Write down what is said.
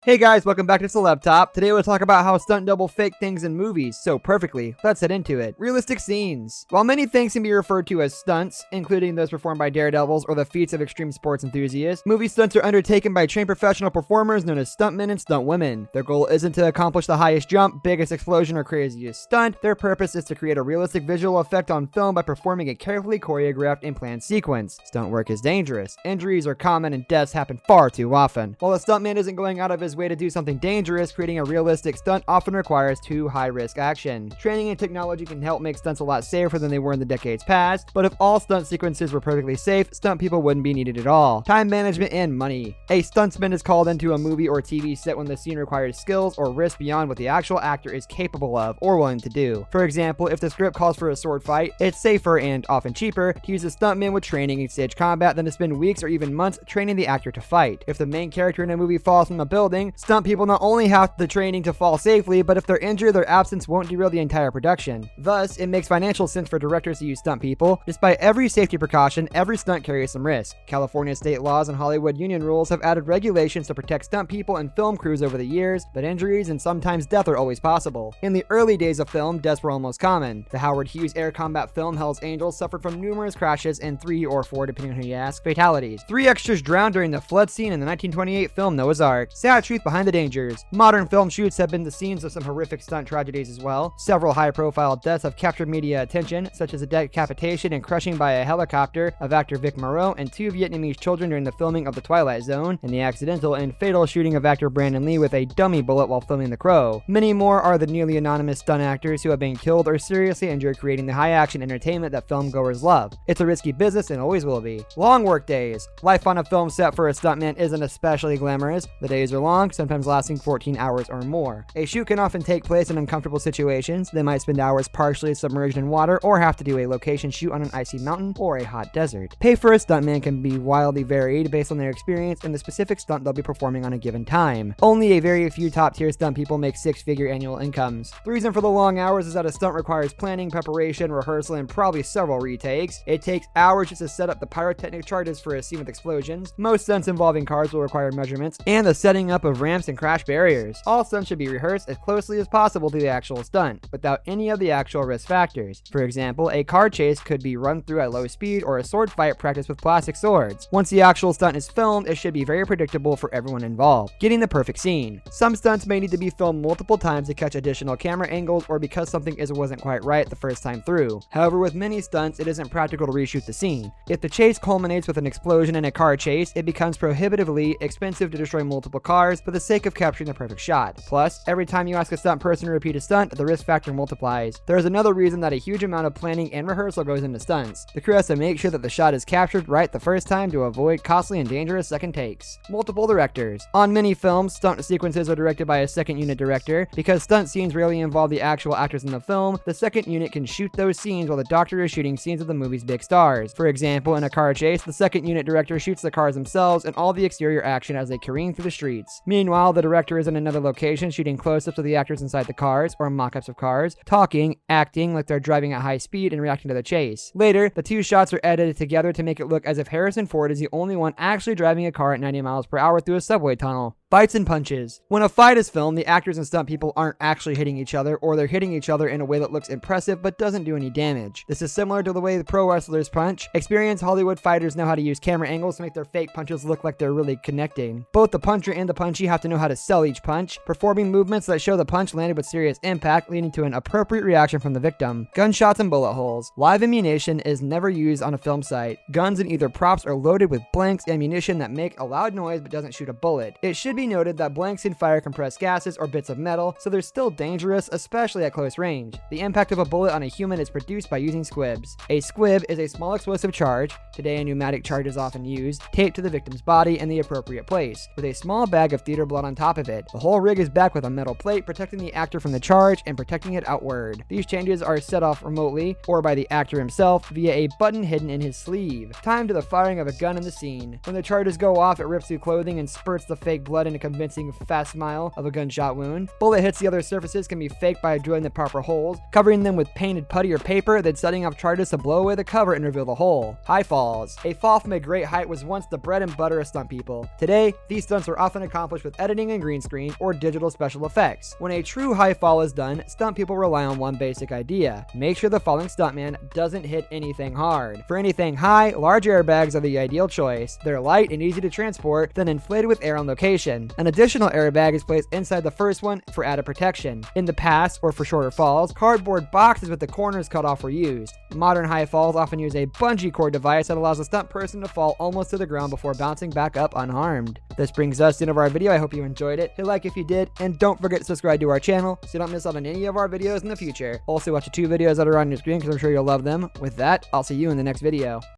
Hey guys, welcome back to Celeb Top. Today we'll talk about how stunt double fake things in movies so perfectly. Let's head into it. Realistic scenes. While many things can be referred to as stunts, including those performed by daredevils or the feats of extreme sports enthusiasts, movie stunts are undertaken by trained professional performers known as stuntmen and stuntwomen. Their goal isn't to accomplish the highest jump, biggest explosion, or craziest stunt. Their purpose is to create a realistic visual effect on film by performing a carefully choreographed and planned sequence. Stunt work is dangerous. Injuries are common and deaths happen far too often. While a stuntman isn't going out of his way to do something dangerous, creating a realistic stunt often requires too high-risk action. Training and technology can help make stunts a lot safer than they were in the decades past, but if all stunt sequences were perfectly safe, stunt people wouldn't be needed at all. Time management and money. A stuntsman is called into a movie or TV set when the scene requires skills or risk beyond what the actual actor is capable of or willing to do. For example, if the script calls for a sword fight, it's safer and often cheaper to use a stuntman with training in stage combat than to spend weeks or even months training the actor to fight. If the main character in a movie falls from a building, stunt people not only have the training to fall safely, but if they're injured, their absence won't derail the entire production. Thus, it makes financial sense for directors to use stunt people. Despite every safety precaution, every stunt carries some risk. California state laws and Hollywood union rules have added regulations to protect stunt people and film crews over the years, but injuries and sometimes death are always possible. In the early days of film, deaths were almost common. The Howard Hughes air combat film Hell's Angels suffered from numerous crashes and 3 or 4, depending on who you ask, fatalities. 3 extras drowned during the flood scene in the 1928 film Noah's Ark. Sad truth behind the dangers. Modern film shoots have been the scenes of some horrific stunt tragedies as well. Several high-profile deaths have captured media attention, such as the decapitation and crushing by a helicopter of actor Wick and 2 Vietnamese children during the filming of The Twilight Zone, and the accidental and fatal shooting of actor Brandon Lee with a dummy bullet while filming The Crow. Many more are the nearly anonymous stunt actors who have been killed or seriously injured creating the high-action entertainment that filmgoers love. It's a risky business and always will be. Long work days. Life on a film set for a stuntman isn't especially glamorous. The days are long, sometimes lasting 14 hours or more. A shoot can often take place in uncomfortable situations. They might spend hours partially submerged in water or have to do a location shoot on an icy mountain or a hot desert. Pay for a stuntman can be wildly varied based on their experience and the specific stunt they'll be performing on a given time. Only a very few top-tier stunt people make 6-figure annual incomes. The reason for the long hours is that a stunt requires planning, preparation, rehearsal, and probably several retakes. It takes hours just to set up the pyrotechnic charges for a scene with explosions. Most stunts involving cars will require measurements and the setting up of ramps and crash barriers. All stunts should be rehearsed as closely as possible to the actual stunt, without any of the actual risk factors. For example, a car chase could be run through at low speed, or a sword fight practiced with plastic swords. Once the actual stunt is filmed, it should be very predictable for everyone involved. Getting the perfect scene. Some stunts may need to be filmed multiple times to catch additional camera angles, or because something wasn't quite right the first time through. However, with many stunts, it isn't practical to reshoot the scene. If the chase culminates with an explosion in a car chase, it becomes prohibitively expensive to destroy multiple cars for the sake of capturing the perfect shot. Plus, every time you ask a stunt person to repeat a stunt, the risk factor multiplies. There is another reason that a huge amount of planning and rehearsal goes into stunts. The crew has to make sure that the shot is captured right the first time to avoid costly and dangerous second takes. Multiple directors. On many films, stunt sequences are directed by a second unit director. Because stunt scenes rarely involve the actual actors in the film, the second unit can shoot those scenes while the doctor is shooting scenes of the movie's big stars. For example, in a car chase, the second unit director shoots the cars themselves and all the exterior action as they careen through the streets. Meanwhile, the director is in another location shooting close-ups of the actors inside the cars, or mock-ups of cars, talking, acting like they're driving at high speed and reacting to the chase. Later, the 2 shots are edited together to make it look as if Harrison Ford is the only one actually driving a car at 90 miles per hour through a subway tunnel. Fights and punches. When a fight is filmed, the actors and stunt people aren't actually hitting each other, or they're hitting each other in a way that looks impressive but doesn't do any damage. This is similar to the way the pro wrestlers punch. Experienced Hollywood fighters know how to use camera angles to make their fake punches look like they're really connecting. Both the puncher and the punchy have to know how to sell each punch, performing movements that show the punch landed with serious impact, leading to an appropriate reaction from the victim. Gunshots and bullet holes. Live ammunition is never used on a film site. Guns and either props are loaded with blanks, ammunition that make a loud noise but doesn't shoot a bullet. It should be noted that blanks can fire compressed gases or bits of metal, so they're still dangerous, especially at close range. The impact of a bullet on a human is produced by using squibs. A squib is a small explosive charge, today a pneumatic charge is often used, taped to the victim's body in the appropriate place, with a small bag of theater blood on top of it. The whole rig is backed with a metal plate protecting the actor from the charge and protecting it outward. These changes are set off remotely, or by the actor himself, via a button hidden in his sleeve. Time to the firing of a gun in the scene. When the charges go off, it rips through clothing and spurts the fake blood in a convincing fast smile of a gunshot wound. Bullet hits the other surfaces can be faked by drilling the proper holes, covering them with painted putty or paper, then setting off charges to blow away the cover and reveal the hole. High falls. A fall from a great height was once the bread and butter of stunt people. Today, these stunts are often accomplished with editing and green screen or digital special effects. When a true high fall is done, stunt people rely on one basic idea: make sure the falling stuntman doesn't hit anything hard. For anything high, large airbags are the ideal choice. They're light and easy to transport, then inflated with air on location. An additional airbag is placed inside the first one for added protection. In the past, or for shorter falls, cardboard boxes with the corners cut off were used. Modern high falls often use a bungee cord device that allows a stunt person to fall almost to the ground before bouncing back up unharmed. This brings us to the end of our video. I hope you enjoyed it. Hit like if you did, and don't forget to subscribe to our channel so you don't miss out on any of our videos in the future. Also, watch the 2 videos that are on your screen because I'm sure you'll love them. With that, I'll see you in the next video.